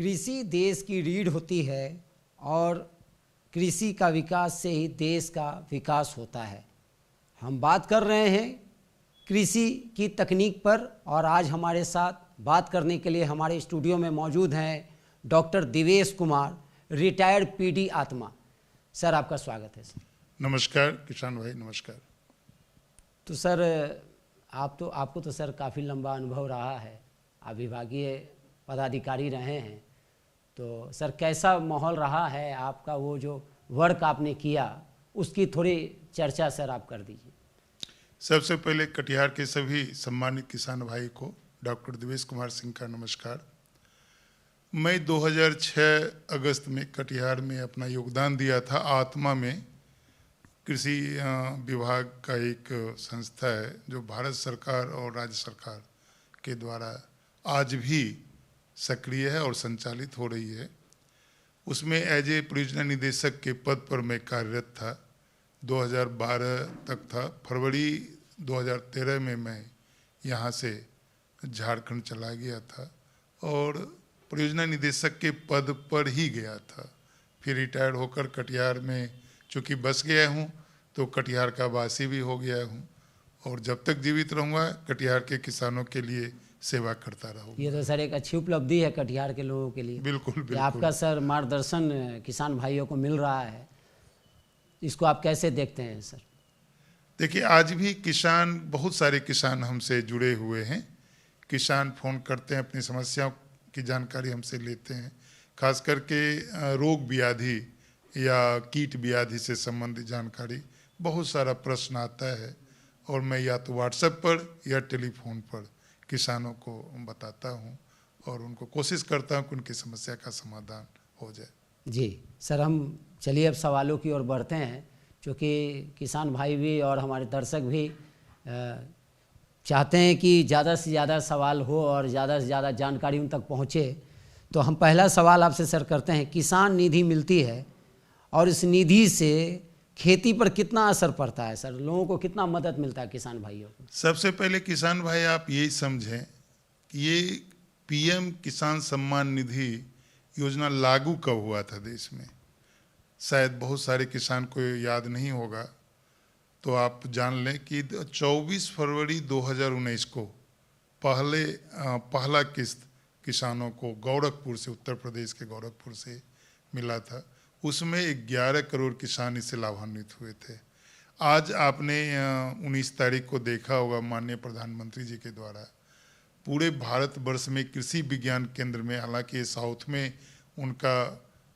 कृषि देश की रीढ़ होती है और कृषि का विकास से ही देश का विकास होता है। हम बात कर रहे हैं कृषि की तकनीक पर और आज हमारे साथ बात करने के लिए हमारे स्टूडियो में मौजूद हैं doctor Divesh Kumar, retired PD आत्मा। सर आपका स्वागत है। सर नमस्कार किसान भाई, नमस्कार। तो सर आपको तो सर काफ़ी लंबा अनुभव रहा है, आप विभागीय पदाधिकारी रहे हैं, तो सर कैसा माहौल रहा है आपका? वो जो वर्क आपने किया उसकी थोड़ी चर्चा सर आप कर दीजिए। सबसे पहले कटिहार के सभी सम्मानित किसान भाई को डॉक्टर दिवेश कुमार सिंह का नमस्कार। मैं 2006 अगस्त में कटिहार में अपना योगदान दिया था। आत्मा में कृषि विभाग का एक संस्था है जो भारत सरकार और राज्य सरकार के द्वारा आज भी सक्रिय है और संचालित हो रही है। उसमें एज ए परियोजना निदेशक के पद पर मैं कार्यरत था। 2012 तक था। फरवरी 2013 में मैं यहाँ से झारखंड चला गया था और परियोजना निदेशक के पद पर ही गया था। फिर रिटायर्ड होकर कटिहार में चूँकि बस गया हूँ तो कटिहार का वासी भी हो गया हूँ और जब तक जीवित रहूँगा कटिहार के किसानों के लिए सेवा करता रहूँगा। ये तो सर एक अच्छी उपलब्धि है कटिहार के लोगों के लिए। बिल्कुल बिल्कुल। आपका सर मार्गदर्शन किसान भाइयों को मिल रहा है, इसको आप कैसे देखते हैं सर? देखिए, आज भी किसान, बहुत सारे किसान हमसे जुड़े हुए हैं। किसान फ़ोन करते हैं, अपनी समस्याओं की जानकारी हमसे लेते हैं। खास करके रोग व्याधि या कीट व्याधि से संबंधित जानकारी बहुत सारा प्रश्न आता है और मैं या तो व्हाट्सएप पर या टेलीफोन पर किसानों को बताता हूं और उनको कोशिश करता हूं कि उनकी समस्या का समाधान हो जाए। जी सर, हम चलिए अब सवालों की ओर बढ़ते हैं, क्योंकि किसान भाई भी और हमारे दर्शक भी चाहते हैं कि ज़्यादा से ज़्यादा सवाल हो और ज़्यादा से ज़्यादा जानकारी उन तक पहुँचे। तो हम पहला सवाल आपसे सर करते हैं, किसान निधि मिलती है और इस निधि से खेती पर कितना असर पड़ता है सर? लोगों को कितना मदद मिलता है किसान भाइयों को? सबसे पहले किसान भाई आप ये समझें कि ये पीएम किसान सम्मान निधि योजना लागू कब हुआ था देश में। शायद बहुत सारे किसान को याद नहीं होगा, तो आप जान लें कि 24 फरवरी 2019 को पहला किस्त किसानों को गोरखपुर से, उत्तर प्रदेश के गोरखपुर से मिला था। उसमें 11 करोड़ किसान इससे लाभान्वित हुए थे। आज आपने 19 तारीख को देखा होगा, माननीय प्रधानमंत्री जी के द्वारा पूरे भारत वर्ष में कृषि विज्ञान केंद्र में, हालांकि साउथ में उनका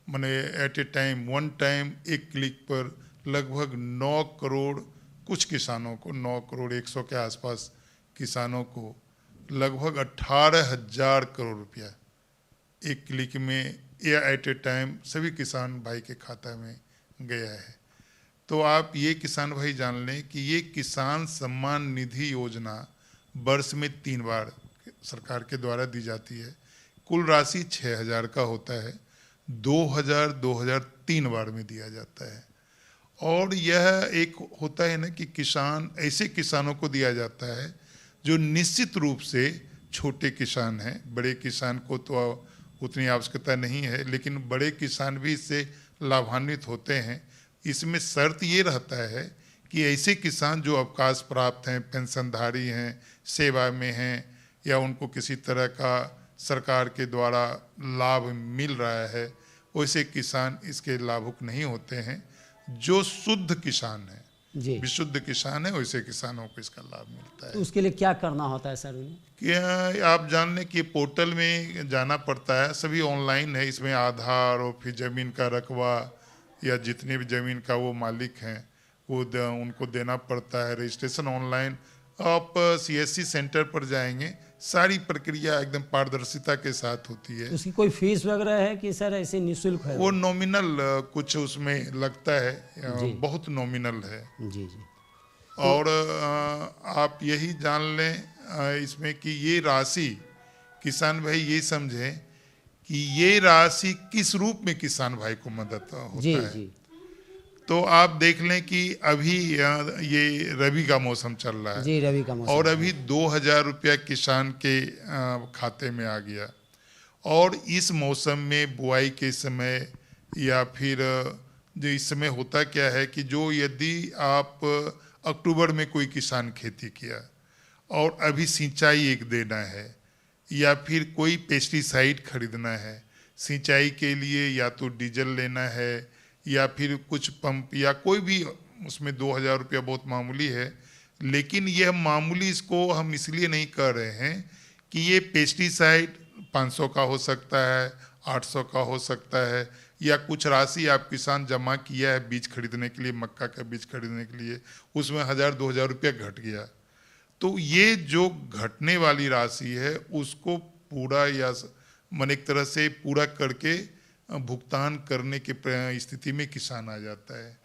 माने at a time, one time, एक क्लिक पर लगभग 9 करोड़ कुछ किसानों को, 9 करोड़ 100 के आसपास किसानों को लगभग 18,000 करोड़ रुपया एक क्लिक में या एट ए टाइम सभी किसान भाई के खाता में गया है। तो आप ये किसान भाई जान लें कि ये किसान सम्मान निधि योजना वर्ष में 3 बार सरकार के द्वारा दी जाती है। कुल राशि 6,000 का होता है, 2,000 3 बार में दिया जाता है। और यह एक होता है ना कि किसान, ऐसे किसानों को दिया जाता है जो निश्चित रूप से छोटे किसान हैं। बड़े किसान को तो उतनी आवश्यकता नहीं है, लेकिन बड़े किसान भी इससे लाभान्वित होते हैं। इसमें शर्त ये रहता है कि ऐसे किसान जो अवकाश प्राप्त हैं, पेंशनधारी हैं, सेवा में हैं या उनको किसी तरह का सरकार के द्वारा लाभ मिल रहा है, वैसे किसान इसके लाभुक नहीं होते हैं। जो शुद्ध किसान है, विशुद्ध किसान है, वैसे किसानों को इसका लाभ मिलता है। तो उसके लिए क्या करना होता है सर? कि आप जान लें कि पोर्टल में जाना पड़ता है, सभी ऑनलाइन है। इसमें आधार और फिर ज़मीन का रकबा या जितने भी ज़मीन का वो मालिक हैं वो उनको देना पड़ता है। Registration online. आप सीएससी सेंटर पर जाएंगे, सारी प्रक्रिया एकदम पारदर्शिता के साथ होती है। उसकी कोई फीस वगैरह है कि सर ऐसे निःशुल्क है? वो नॉमिनल कुछ उसमें लगता है, बहुत नॉमिनल है। जी जी। और आप यही जान लें इसमें कि ये राशि, किसान भाई ये समझें कि ये राशि किस रूप में किसान भाई को मदद होता है। जी। तो आप देख लें कि अभी ये रबी का मौसम चल रहा है। जी, रबी का मौसम। और अभी 2,000 रुपया किसान के खाते में आ गया। और इस मौसम में बुआई के समय या फिर जो इस समय होता क्या है कि जो यदि आप अक्टूबर में कोई किसान खेती किया और अभी सिंचाई एक देना है या फिर कोई पेस्टिसाइड खरीदना है, सिंचाई के लिए या तो डीजल लेना है या फिर कुछ पंप या कोई भी, उसमें 2,000 रुपया बहुत मामूली है, लेकिन यह मामूली इसको हम इसलिए नहीं कर रहे हैं कि ये पेस्टिसाइड 500 का हो सकता है, 800 का हो सकता है, या कुछ राशि आप किसान जमा किया है बीज खरीदने के लिए, मक्का का बीज खरीदने के लिए, उसमें 1,000-2,000 रुपया घट गया। तो ये जो घटने वाली राशि है उसको पूरा या मन एक तरह से पूरा करके भुगतान करने के स्थिति में किसान आ जाता है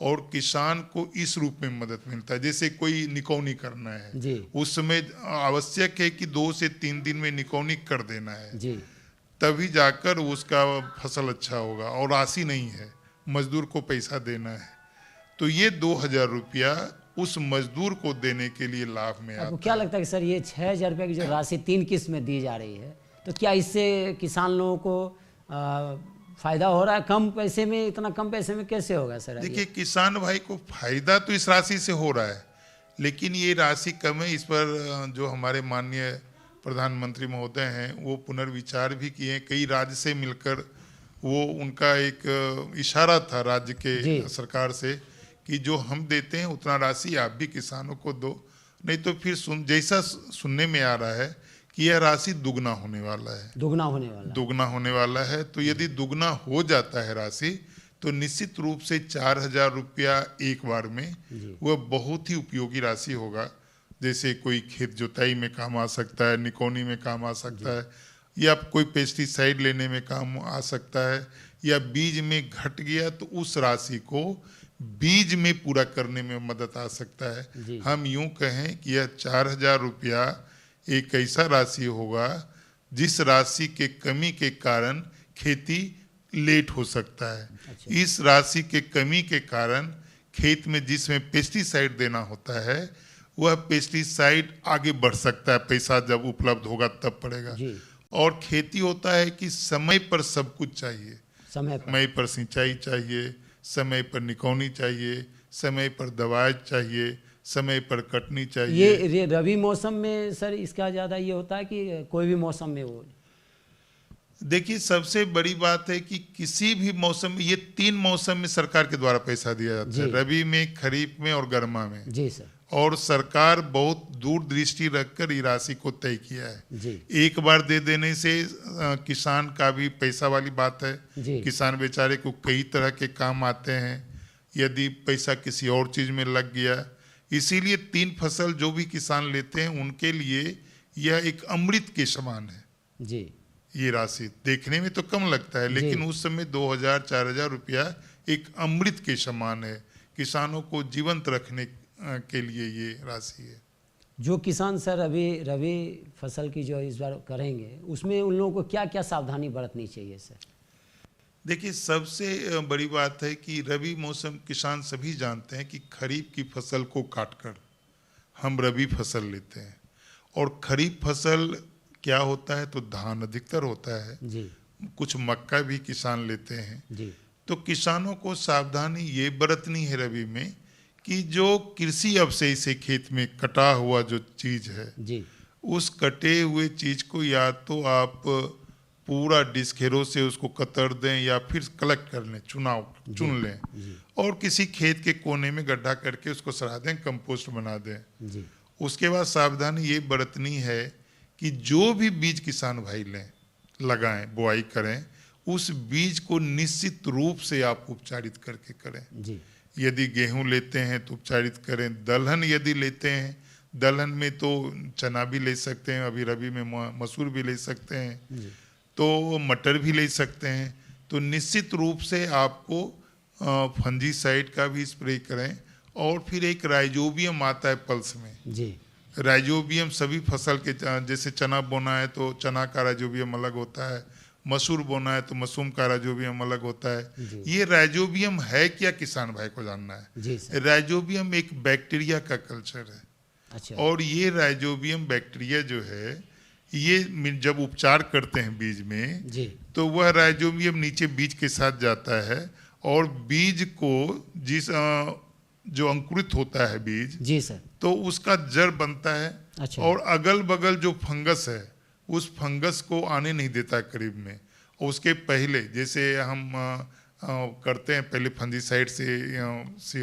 और किसान को इस रूप में मदद मिलता है। जैसे कोई निकौनी करना है जी, उस समय आवश्यक है कि 2 से 3 दिन में निकौनी कर देना है जी, तभी जाकर उसका फसल अच्छा होगा, और राशि नहीं है, मजदूर को पैसा देना है। तो ये 2,000 रुपया उस मजदूर को देने के लिए लाभ में आता आपको क्या लगता है कि सर ये 6,000 रुपये की जो राशि 3 किस्त में दी जा रही है, तो क्या इससे किसान लोगों को फायदा हो रहा है? कम पैसे में, इतना कम पैसे में कैसे होगा सर? देखिए, किसान भाई को फायदा तो इस राशि से हो रहा है, लेकिन ये राशि कम है। इस पर जो हमारे माननीय प्रधानमंत्री महोदय हैं वो पुनर्विचार भी किए, कई राज्य से मिलकर, वो उनका एक इशारा था राज्य के सरकार से कि जो हम देते हैं उतना राशि आप भी किसानों को दो, नहीं तो फिर जैसा सुनने में आ रहा है कि यह राशि दुगना होने वाला है। दुगना होने वाला है। तो यदि दुगना हो जाता है राशि तो निश्चित रूप से 4,000 रुपया एक बार में वह बहुत ही उपयोगी राशि होगा। जैसे कोई खेत जोताई में काम आ सकता है, निकौनी में काम आ सकता है, या कोई पेस्टिसाइड लेने में काम आ सकता है, या बीज में घट गया तो उस राशि को बीज में पूरा करने में मदद आ सकता है। हम यूं कहें कि यह 4,000 रुपया एक ऐसा राशि होगा जिस राशि के कमी के कारण खेती लेट हो सकता है। इस राशि के कमी के कारण खेत में जिसमें पेस्टिसाइड देना होता है वह पेस्टिसाइड आगे बढ़ सकता है, पैसा जब उपलब्ध होगा तब पड़ेगा। और खेती होता है कि समय पर सब कुछ चाहिए, समय पर सिंचाई चाहिए, समय पर निकौनी चाहिए, समय पर दवाई चाहिए, समय पर कटनी चाहिए। ये रबी मौसम में सर इसका ज़्यादा ये होता है कि कोई भी मौसम में वो? देखिए, सबसे बड़ी बात है कि किसी भी मौसम में, ये 3 मौसम में सरकार के द्वारा पैसा दिया जाता है, रबी में, खरीफ में और गर्मा में। जी सर। और सरकार बहुत दूरदृष्टि रखकर ये राशि को तय किया है। जी। एक बार दे देने से किसान का भी पैसा वाली बात है। किसान बेचारे को कई तरह के काम आते हैं, यदि पैसा किसी और चीज में लग गया, इसीलिए 3 फसल जो भी किसान लेते हैं उनके लिए यह एक अमृत के समान है। जी। ये राशि देखने में तो कम लगता है, लेकिन उस समय 2,000-4,000 रुपया एक अमृत के समान है। किसानों को जीवंत रखने के लिए ये राशि है। जो किसान सर अभी रबी फसल की जो इस बार करेंगे उसमें उन लोगों को क्या क्या सावधानी बरतनी चाहिए सर? देखिए, सबसे बड़ी बात है कि रबी मौसम किसान सभी जानते हैं कि खरीफ की फसल को काटकर हम रबी फसल लेते हैं, और खरीफ फसल क्या होता है तो धान अधिकतर होता है जी। कुछ मक्का भी किसान लेते हैं जी। तो किसानों को सावधानी ये बरतनी है रबी में कि जो कृषि अवशेष से खेत में कटा हुआ जो चीज है जी, उस कटे हुए चीज को या तो आप पूरा डिस्केरों से उसको कतर दें या फिर कलेक्ट कर लें, चुन लें जी। और किसी खेत के कोने में गड्ढा करके उसको सड़ा दें, कंपोस्ट बना दें जी। उसके बाद सावधानी ये बरतनी है कि जो भी बीज किसान भाई लें, लगाएं, बुआई करें, उस बीज को निश्चित रूप से आप उपचारित करके करें जी। यदि गेहूं लेते हैं तो उपचारित करें, दलहन यदि लेते हैं, दलहन में तो चना भी ले सकते हैं, अभी रबी में मसूर भी ले सकते हैं जी। तो मटर भी ले सकते हैं। तो निश्चित रूप से आपको फंजीसाइड का भी स्प्रे करें, और फिर एक राइजोबियम आता है पल्स में जी। राइजोबियम सभी फसल के, जैसे चना बोना है तो चना का राइजोबियम अलग होता है, मसूर बोना है तो मसूम का राइजोबियम अलग होता है। ये राइजोबियम है क्या, किसान भाई को जानना है। राइजोबियम एक बैक्टीरिया का कल्चर है। अच्छा। और ये राइजोबियम बैक्टीरिया जो है ये जब उपचार करते हैं बीज में जी तो वह राइजोबियम नीचे बीज के साथ जाता है और बीज को जो अंकुरित होता है बीज, जी सर, तो उसका जड़ बनता है। अच्छा, और अगल बगल जो फंगस है उस फंगस को आने नहीं देता करीब में। और उसके पहले जैसे हम करते हैं, पहले फंजीसाइड से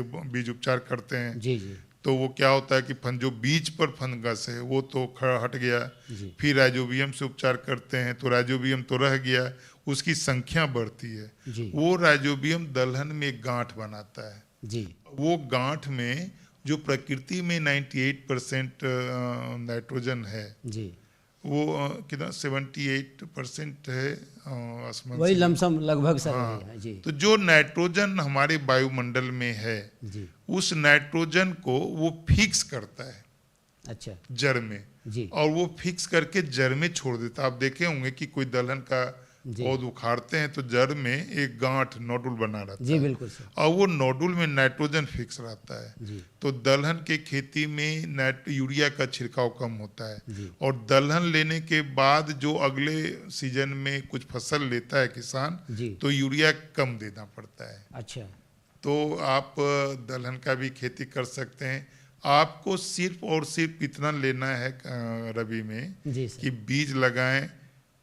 बीज उपचार करते हैं, जी जी तो वो क्या होता है कि जो बीज पर फंगस है वो तो हट गया, जी फिर राइजोबियम से उपचार करते हैं तो राइजोबियम तो रह गया, उसकी संख्या बढ़ती है। जी वो राइजोबियम दलहन में एक गांठ बनाता है। जी वो गांठ में जो प्रकृति में 98% नाइट्रोजन है, जी, वो कितना 78% है आसमान वही से। लमसम लगभग सर हाँ, वही है। जी तो जो नाइट्रोजन हमारे वायुमंडल में है जी, उस नाइट्रोजन को वो फिक्स करता है अच्छा, जड़ में, जी और वो फिक्स करके जड़ में छोड़ देता है। आप देखे होंगे कि कोई दलहन का जी पौध उखाड़ते हैं तो जड़ में एक गांठ नोडुल बना रहता जी, है, बिल्कुल सर, और वो नोडुल में नाइट्रोजन फिक्स रहता है। जी तो दलहन के खेती में यूरिया का छिड़काव कम होता है। जी और दलहन लेने के बाद जो अगले सीजन में कुछ फसल लेता है किसान, जी, तो यूरिया कम देना पड़ता है। अच्छा, तो आप दलहन का भी खेती कर सकते हैं। आपको सिर्फ और सिर्फ इतना लेना है रबी में जी कि सर, बीज लगाएं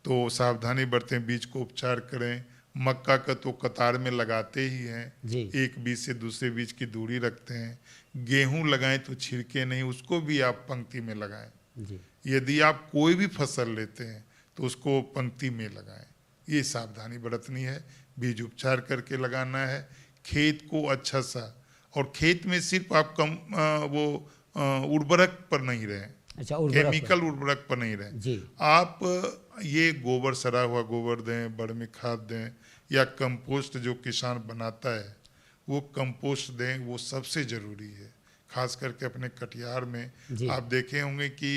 तो सावधानी बरतें, बीज को उपचार करें। मक्का का तो कतार में लगाते ही हैं, जी एक बीज से दूसरे बीज की दूरी रखते हैं। गेहूं लगाएं तो छिड़के नहीं, उसको भी आप पंक्ति में लगाएं। जी यदि आप कोई भी फसल लेते हैं तो उसको पंक्ति में लगाएं, ये सावधानी बरतनी है। बीज उपचार करके लगाना है, खेत को अच्छा सा। और खेत में सिर्फ आप उर्वरक पर नहीं रहें, अच्छा, उर्वरक केमिकल उर्वरक पर नहीं रहें। जी आप ये गोबर, सड़ा हुआ गोबर दें, बर्मी खाद दें, या कंपोस्ट जो किसान बनाता है वो कंपोस्ट दें, वो सबसे ज़रूरी है। खास करके अपने कटिहार में जी, आप देखे होंगे कि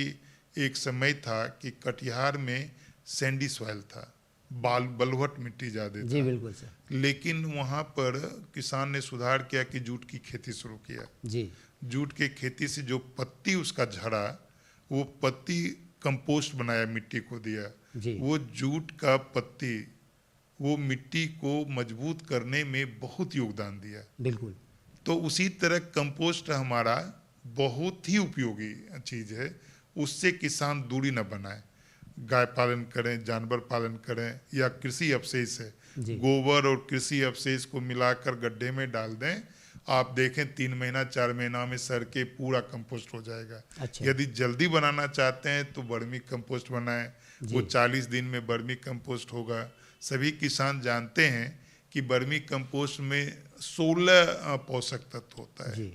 एक समय था कि कटिहार में सैंडी सॉइल था, बलुहट मिट्टी ज़्यादा जी था, बिल्कुल सर, लेकिन वहाँ पर किसान ने सुधार किया कि जूट की खेती शुरू किया। जी जूट के खेती से जो पत्ती उसका झड़ा, वो पत्ती कंपोस्ट बनाया, मिट्टी को दिया। जी, वो जूट का पत्ती वो मिट्टी को मजबूत करने में बहुत योगदान दिया। बिल्कुल, तो उसी तरह कंपोस्ट हमारा बहुत ही उपयोगी चीज़ है। उससे किसान दूरी न बनाए, गाय पालन करें, जानवर पालन करें, या कृषि अवशेष है, जी गोबर और कृषि अवशेष को मिलाकर गड्ढे में डाल दें। आप देखें 3 महीना 4 महीना में सर के पूरा कंपोस्ट हो जाएगा। अच्छा, यदि जल्दी बनाना चाहते हैं तो बर्मी कंपोस्ट बनाएं, वो जी 40 दिन में बर्मी कंपोस्ट होगा। सभी किसान जानते हैं कि बर्मी कंपोस्ट में 16 पोषक तत्व होता है। जी,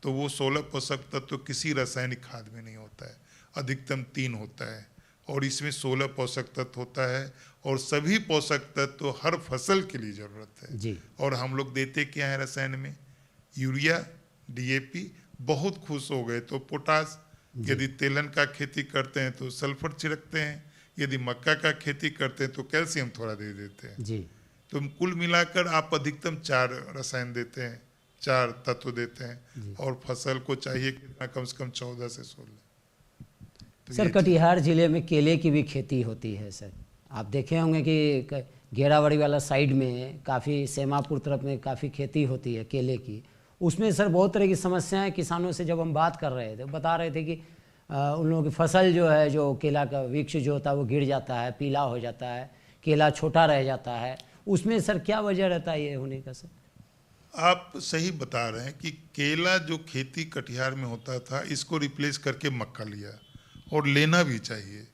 तो वो 16 पोषक तत्व किसी रासायनिक खाद में नहीं होता है, अधिकतम 3 होता है, और इसमें 16 पोषक तत्व होता है। और सभी पोषक तत्व हर फसल के लिए ज़रूरत है। जी, और हम लोग देते क्या है रसायन में? Urea, DAP. बहुत खुश हो गए तो पोटास। यदि तेलन का खेती करते हैं तो सल्फर छिड़कते हैं, यदि मक्का का खेती करते हैं तो कैल्शियम थोड़ा दे देते हैं। जी, तो कुल मिलाकर आप अधिकतम 4 रसायन देते हैं, 4 तत्व देते हैं, और फसल को चाहिए कितना? कम से कम 14 से 16। तो सर कटिहार जिले में केले की भी खेती होती है सर, आप देखे होंगे कि घेरावड़ी वाला साइड में काफ़ी, सेमापुर तरफ में काफ़ी खेती होती है केले की। उसमें सर बहुत तरह की समस्याएं, किसानों से जब हम बात कर रहे थे बता रहे थे कि उन लोगों की फसल जो है, जो केला का वृक्ष जो होता है वो गिर जाता है, पीला हो जाता है, केला छोटा रह जाता है। उसमें सर क्या वजह रहता है ये होने का सर? आप सही बता रहे हैं कि केला जो खेती कटिहार में होता था, इसको रिप्लेस करके मक्का लिया, और लेना भी चाहिए।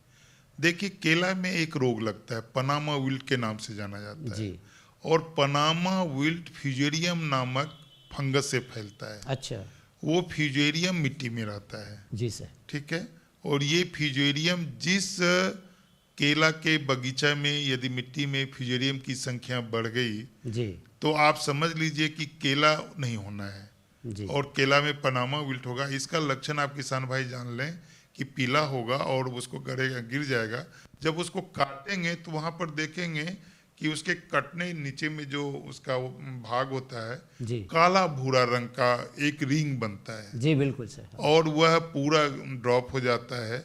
देखिए, केला में एक रोग लगता है, पनामा विल्ट के नाम से जाना जाता जी, है, और पनामा विल्ट फ्यूजेरियम नामक फंगस से फैलता है। अच्छा, वो फ्यूजेरियम मिट्टी में रहता है, जी सर, ठीक है। और ये फ्यूजेरियम जिस केला के बगीचा में यदि मिट्टी में फ्यूजेरियम की संख्या बढ़ गई जी, तो आप समझ लीजिए कि केला नहीं होना है, जी, और केला में पनामा विल्ट होगा। इसका लक्षण आप किसान भाई जान लें कि पीला होगा और उसको गड़ेगा, गिर जाएगा। जब उसको काटेंगे तो वहाँ पर देखेंगे कि उसके कटने नीचे में जो उसका भाग होता है, जी, काला भूरा रंग का एक रिंग बनता है, जी बिल्कुल सर, और वह पूरा ड्रॉप हो जाता है।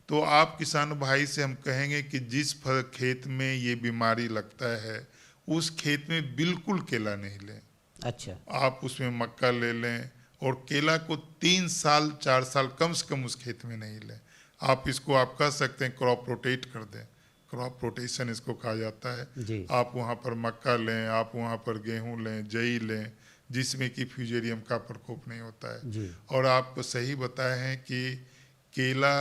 तो आप किसान भाई से हम कहेंगे कि जिस खेत में ये बीमारी लगता है उस खेत में बिल्कुल केला नहीं लें। अच्छा। आप उसमें मक्का ले लें, और केला को 3 साल 4 साल कम से कम उस खेत में नहीं लें। आप इसको आप कह सकते हैं क्रॉप रोटेट कर दें, क्रॉप रोटेशन इसको कहा जाता है। जी। आप वहाँ पर मक्का लें, आप वहाँ पर गेहूँ लें, जई लें, जिसमें कि फ्यूजेरियम का प्रकोप नहीं होता है। जी। और आप सही बताए हैं कि केला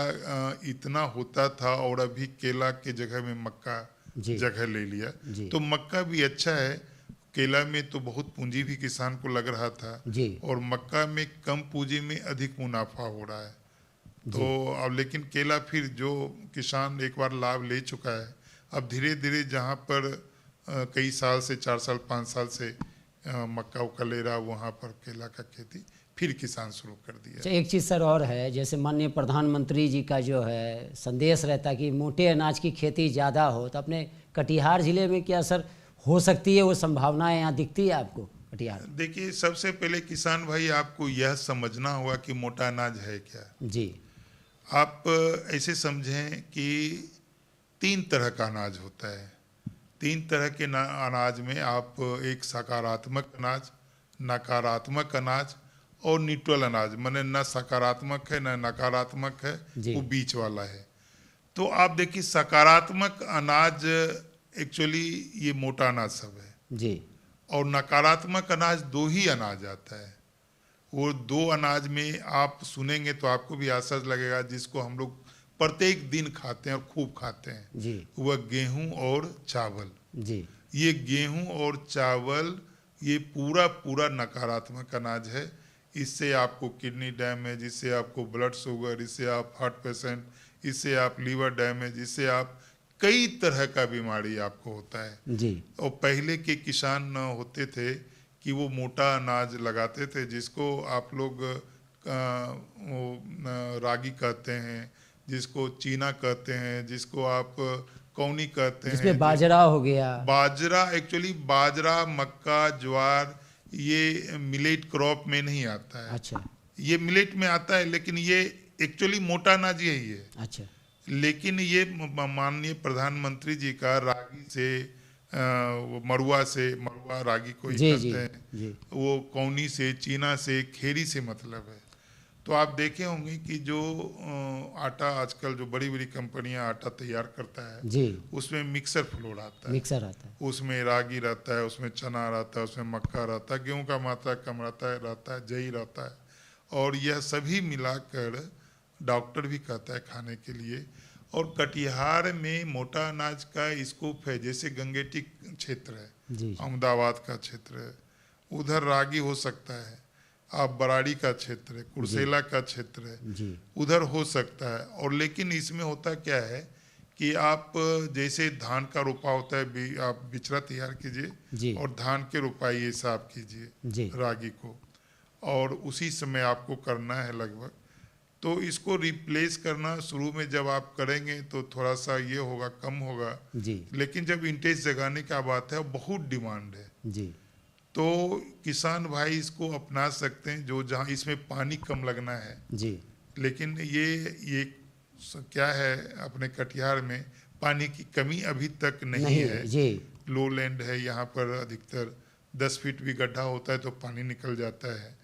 इतना होता था और अभी केला के जगह में मक्का जी। जगह ले लिया। जी। तो मक्का भी अच्छा है, केला में तो बहुत पूंजी भी किसान को लग रहा था, जी। और मक्का में कम पूंजी में अधिक मुनाफा हो रहा है। तो अब लेकिन केला फिर जो किसान एक बार लाभ ले चुका है, अब धीरे धीरे जहाँ पर कई साल से 4 साल 5 साल से मक्का उक्का ले रहा, वहाँ पर केला का खेती फिर किसान शुरू कर दिया। अच्छा, एक चीज़ सर और है, जैसे माननीय प्रधानमंत्री जी का जो है संदेश रहता है कि मोटे अनाज की खेती ज़्यादा हो, तो अपने कटिहार जिले में क्या सर हो सकती है वो संभावनाएं यहाँ दिखती है आपको कटिहार? देखिए, सबसे पहले किसान भाई आपको यह समझना होगा कि मोटा अनाज है क्या। जी। आप ऐसे समझें कि 3 तरह का अनाज होता है। 3 तरह के अनाज में आप एक सकारात्मक अनाज, नकारात्मक अनाज और न्यूट्रल अनाज, माने न सकारात्मक है न नकारात्मक है, वो बीच वाला है। तो आप देखिए, सकारात्मक अनाज एक्चुअली ये मोटा अनाज सब है जी। और नकारात्मक अनाज 2 ही अनाज आता है। वो 2 अनाज में आप सुनेंगे तो आपको भी आश्चर्य लगेगा, जिसको हम लोग प्रत्येक दिन खाते हैं और खूब खाते हैं जी। वह गेहूं और चावल। जी। ये गेहूं और चावल ये पूरा पूरा नकारात्मक अनाज है। इससे आपको किडनी डैमेज, इससे आपको ब्लड शुगर, इससे आप हार्ट पेशेंट, इससे आप लीवर डैमेज, इससे आप कई तरह का बीमारी आपको होता है। जी। और पहले के किसान होते थे कि वो मोटा अनाज लगाते थे, जिसको आप लोग रागी कहते हैं, जिसको चीना कहते हैं, जिसको आप कौनी कहते हैं, जिसमें बाजरा हो गया। बाजरा, एक्चुअली बाजरा, मक्का, ज्वार ये मिलेट क्रॉप में नहीं आता है। अच्छा। ये मिलेट में आता है, लेकिन ये एक्चुअली मोटा अनाज यही है। अच्छा। लेकिन ये माननीय प्रधानमंत्री जी का रागी से मड़ुआ रागी को ही कहते हैं, जी। वो कौनी से, चीना से, खेरी से मतलब है। तो आप देखे होंगे कि जो आटा आजकल जो बड़ी बड़ी कंपनियां आटा तैयार करता है जी, उसमें मिक्सर फ्लोर आता है, मिक्सर आता है, उसमें रागी रहता है, उसमें चना रहता है, उसमें मक्का रहता है, गेहूं का मात्रा कम रहता है, जई रहता है, और यह सभी मिलाकर डॉक्टर भी कहता है खाने के लिए। और कटिहार में मोटा अनाज का स्कोप है, जैसे गंगेटी क्षेत्र है, अहमदाबाद का क्षेत्र है, उधर रागी हो सकता है। आप बराड़ी का क्षेत्र है, कुर्सेला का क्षेत्र है, उधर हो सकता है। और लेकिन इसमें होता क्या है कि आप जैसे धान का रोपा होता है, आप बिचड़ा तैयार कीजिए और धान के रोपाई ऐसा आप कीजिए रागी को, और उसी समय आपको करना है लगभग। तो इसको रिप्लेस करना शुरू में जब आप करेंगे तो थोड़ा सा ये होगा, कम होगा, लेकिन जब इंटरेस्ट जगाने का बात है, बहुत डिमांड है, तो किसान भाई इसको अपना सकते हैं, जो जहाँ इसमें पानी कम लगना है जी। लेकिन ये क्या है, अपने कटिहार में पानी की कमी अभी तक नहीं है जी। लो लैंड है, यहाँ पर अधिकतर 10 फीट भी गड्ढा होता है तो पानी निकल जाता है।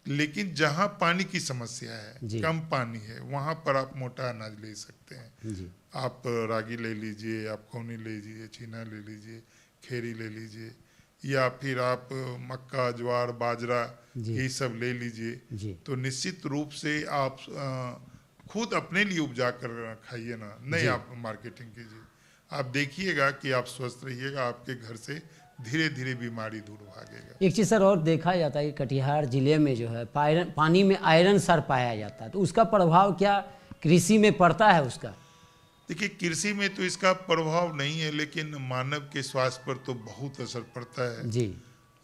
लेकिन जहाँ पानी की समस्या है, कम पानी है, वहाँ पर आप मोटा अनाज ले सकते हैं जी। आप रागी ले लीजिए, आप कौनी ले लीजिए, चीना ले लीजिए, खेरी ले लीजिए, या फिर आप मक्का, ज्वार, बाजरा ये सब ले लीजिए। तो निश्चित रूप से आप खुद अपने लिए उपजा कर खाइए ना, नहीं आप मार्केटिंग कीजिए। आप देखिएगा कि आप स्वस्थ रहिएगा, आपके घर से धीरे धीरे बीमारी दूर भागेगा। एक चीज़ सर और देखा जाता है कि कटिहार जिले में जो है पानी में आयरन सर पाया जाता है, तो उसका प्रभाव क्या कृषि में पड़ता है उसका? देखिए, कृषि में तो इसका प्रभाव नहीं है, लेकिन मानव के स्वास्थ्य पर तो बहुत असर पड़ता है जी।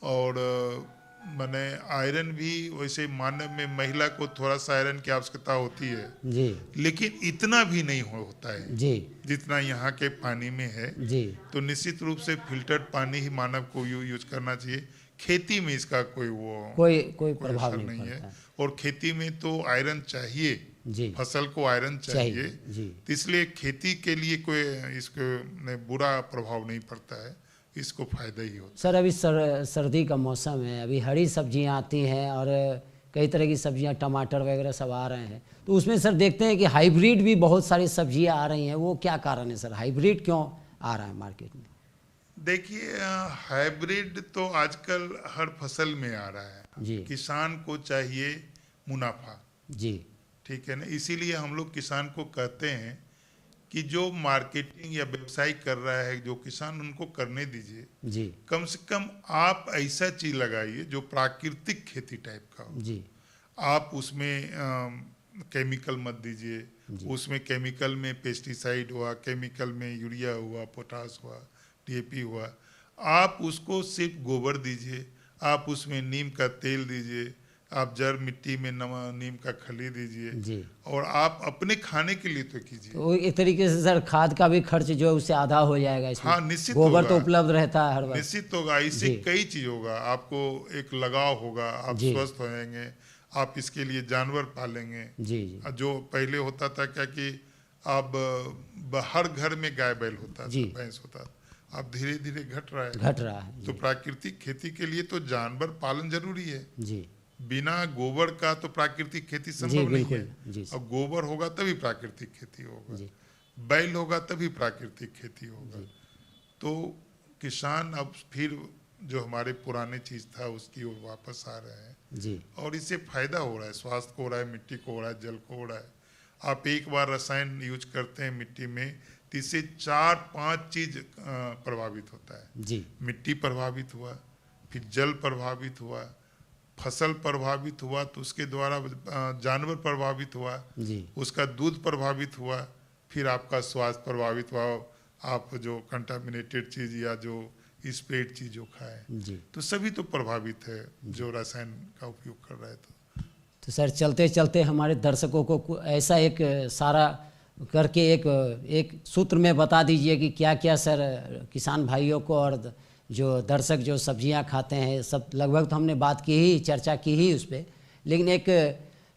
और माने आयरन भी वैसे मानव में महिला को थोड़ा सा आयरन की आवश्यकता होती है जी, लेकिन इतना भी नहीं होता है जी, जितना यहाँ के पानी में है जी। तो निश्चित रूप से फिल्टर्ड पानी ही मानव को यूज करना चाहिए। खेती में इसका कोई प्रभाव नहीं है, और खेती में तो आयरन चाहिए जी, फसल को आयरन चाहिए, जी। तो इसलिए खेती के लिए कोई इसको बुरा प्रभाव नहीं पड़ता है, इसको फायदा ही होता सर अभी सर्दी का मौसम है, अभी हरी सब्जियां आती हैं और कई तरह की सब्जियां, टमाटर वगैरह सब आ रहे हैं, तो उसमें सर देखते हैं कि हाइब्रिड भी बहुत सारी सब्जियां आ रही हैं, वो क्या कारण है सर, हाइब्रिड क्यों आ रहा है मार्केट में? देखिए, हाइब्रिड तो आजकल हर फसल में आ रहा है जी। किसान को चाहिए मुनाफा, जी, ठीक है ना, इसीलिए हम लोग किसान को कहते हैं कि जो मार्केटिंग या व्यवसाय कर रहा है जो किसान, उनको करने दीजिए, जी, कम से कम आप ऐसा चीज लगाइए जो प्राकृतिक खेती टाइप का हो। जी, आप उसमें केमिकल मत दीजिए, उसमें केमिकल में पेस्टिसाइड हुआ, केमिकल में यूरिया हुआ, पोटास हुआ, डीएपी हुआ, आप उसको सिर्फ गोबर दीजिए, आप उसमें नीम का तेल दीजिए, आप जड़ मिट्टी में नीम का खली दीजिए, जी। और आप अपने खाने के लिए तो कीजिए। तो एक तरीके से सर खाद का भी खर्च जो है उससे आधा हो जाएगा इसमें। हाँ, निश्चित गोबर होगा, तो उपलब्ध रहता है हर वक्त। निश्चित होगा, इससे जी। कई चीज होगा, आपको एक लगाव होगा, आप जी। स्वस्थ होएंगे, आप इसके लिए जानवर पालेंगे। जी, जी, जो पहले होता था क्या कि अब हर घर में गाय बैल होता जी। था, भैंस होता था, अब धीरे धीरे घट रहा है। घट रहा है। तो जी, प्राकृतिक खेती के लिए तो जानवर पालन जरूरी है, जी, बिना गोबर का तो प्राकृतिक खेती जी, संभव नहीं बिल्कुल, है। जी, और गोबर होगा तभी प्राकृतिक खेती होगा, जी, बैल होगा तभी प्राकृतिक खेती होगा। तो किसान अब फिर जो हमारे पुराने चीज था उसकी ओर वापस आ रहे हैं, जी, और इससे फायदा हो रहा है, स्वास्थ्य को हो रहा है, मिट्टी को हो रहा है, जल को हो रहा है। आप एक बार रसायन यूज करते हैं मिट्टी में तो इससे 4-5 चीज प्रभावित होता है। जी, मिट्टी प्रभावित हुआ, फिर जल प्रभावित हुआ, फसल प्रभावित हुआ, तो उसके द्वारा जानवर प्रभावित हुआ, जी, उसका दूध प्रभावित हुआ, फिर आपका स्वास्थ्य प्रभावित हुआ, आप जो कंटामिनेटेड चीज या जो स्प्रेड चीज जो खाए, जी। तो सभी तो प्रभावित है जो रसायन का उपयोग कर रहा है। तो सर चलते चलते हमारे दर्शकों को ऐसा एक सारा करके एक सूत्र में बता दीजिए कि क्या क्या सर किसान भाइयों को और जो दर्शक जो सब्जियां खाते हैं, सब लगभग तो हमने बात की ही, चर्चा की ही उस पर, लेकिन एक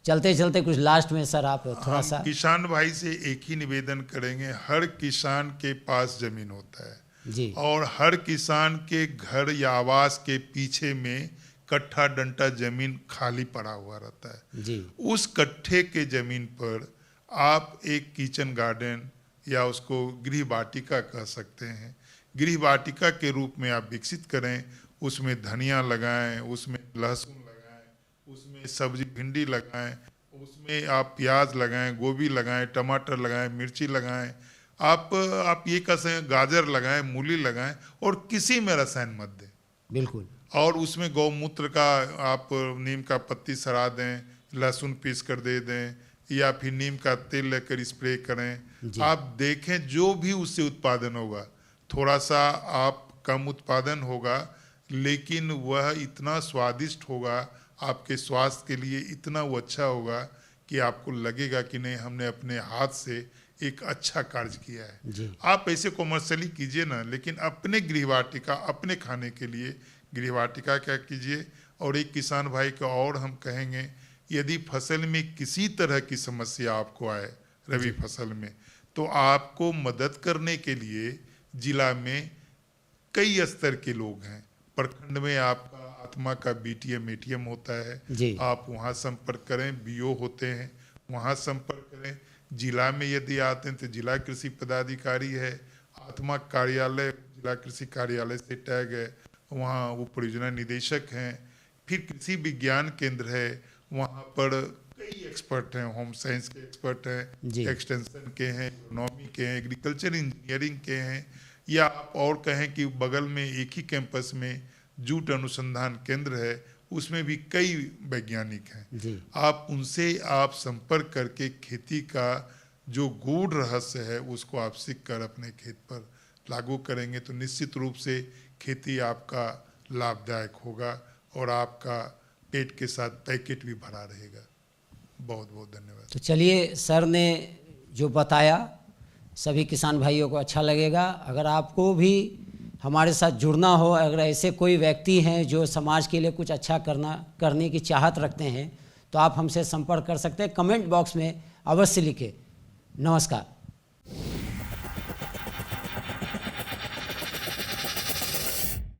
चलते चलते कुछ लास्ट में सर आप थोड़ा सा। किसान भाई से एक ही निवेदन करेंगे, हर किसान के पास जमीन होता है जी, और हर किसान के घर या आवास के पीछे में कट्ठा डंटा जमीन खाली पड़ा हुआ रहता है। जी, उस कट्ठे के जमीन पर आप एक किचन गार्डन या उसको गृह वाटिका कह सकते हैं, गृह वाटिका के रूप में आप विकसित करें। उसमें धनिया लगाएं, उसमें लहसुन लगाएं, उसमें सब्जी भिंडी लगाएं, उसमें आप प्याज लगाएं, गोभी लगाएं, टमाटर लगाएं, मिर्ची लगाएं, आप ये कह सकते हैं गाजर लगाएं, मूली लगाएं, और किसी में रसायन मत दें। बिल्कुल। और उसमें गौमूत्र का आप नीम का पत्ती सड़ा दें, लहसुन पीस कर दे दें, या फिर नीम का तेल लेकर स्प्रे करें। आप देखें जो भी उससे उत्पादन होगा, थोड़ा सा आप कम उत्पादन होगा, लेकिन वह इतना स्वादिष्ट होगा, आपके स्वास्थ्य के लिए इतना वो अच्छा होगा कि आपको लगेगा कि नहीं, हमने अपने हाथ से एक अच्छा कार्य किया है। जी। आप ऐसे कॉमर्शियली कीजिए ना, लेकिन अपने गृहवाटिका, अपने खाने के लिए गृहवाटिका क्या कीजिए। और एक किसान भाई को और हम कहेंगे, यदि फसल में किसी तरह की समस्या आपको आए रबी फसल में, तो आपको मदद करने के लिए जिला में कई स्तर के लोग हैं। प्रखंड में आपका आत्मा का बीटीएम एटीएम होता है, जी। आप वहाँ संपर्क करें, बीओ होते हैं, वहाँ संपर्क करें। जिला में यदि आते हैं तो जिला कृषि पदाधिकारी है, आत्मा कार्यालय जिला कृषि कार्यालय से टैग है, वहाँ वो परियोजना निदेशक हैं। फिर कृषि विज्ञान केंद्र है, वहाँ पर कई एक्सपर्ट हैं, होम साइंस के एक्सपर्ट हैं, एक्सटेंशन के हैं, इकोनॉमी के हैं, एग्रीकल्चर इंजीनियरिंग के हैं, या आप और कहें कि बगल में एक ही कैंपस में जूट अनुसंधान केंद्र है, उसमें भी कई वैज्ञानिक हैं। आप उनसे आप संपर्क करके खेती का जो गूढ़ रहस्य है उसको आप सीख कर अपने खेत पर लागू करेंगे तो निश्चित रूप से खेती आपका लाभदायक होगा और आपका पेट के साथ पैकेट भी भरा रहेगा। बहुत बहुत धन्यवाद। तो चलिए, सर ने जो बताया सभी किसान भाइयों को अच्छा लगेगा। अगर आपको भी हमारे साथ जुड़ना हो, अगर ऐसे कोई व्यक्ति हैं जो समाज के लिए कुछ अच्छा करने की चाहत रखते हैं, तो आप हमसे संपर्क कर सकते हैं। कमेंट बॉक्स में अवश्य लिखें। नमस्कार।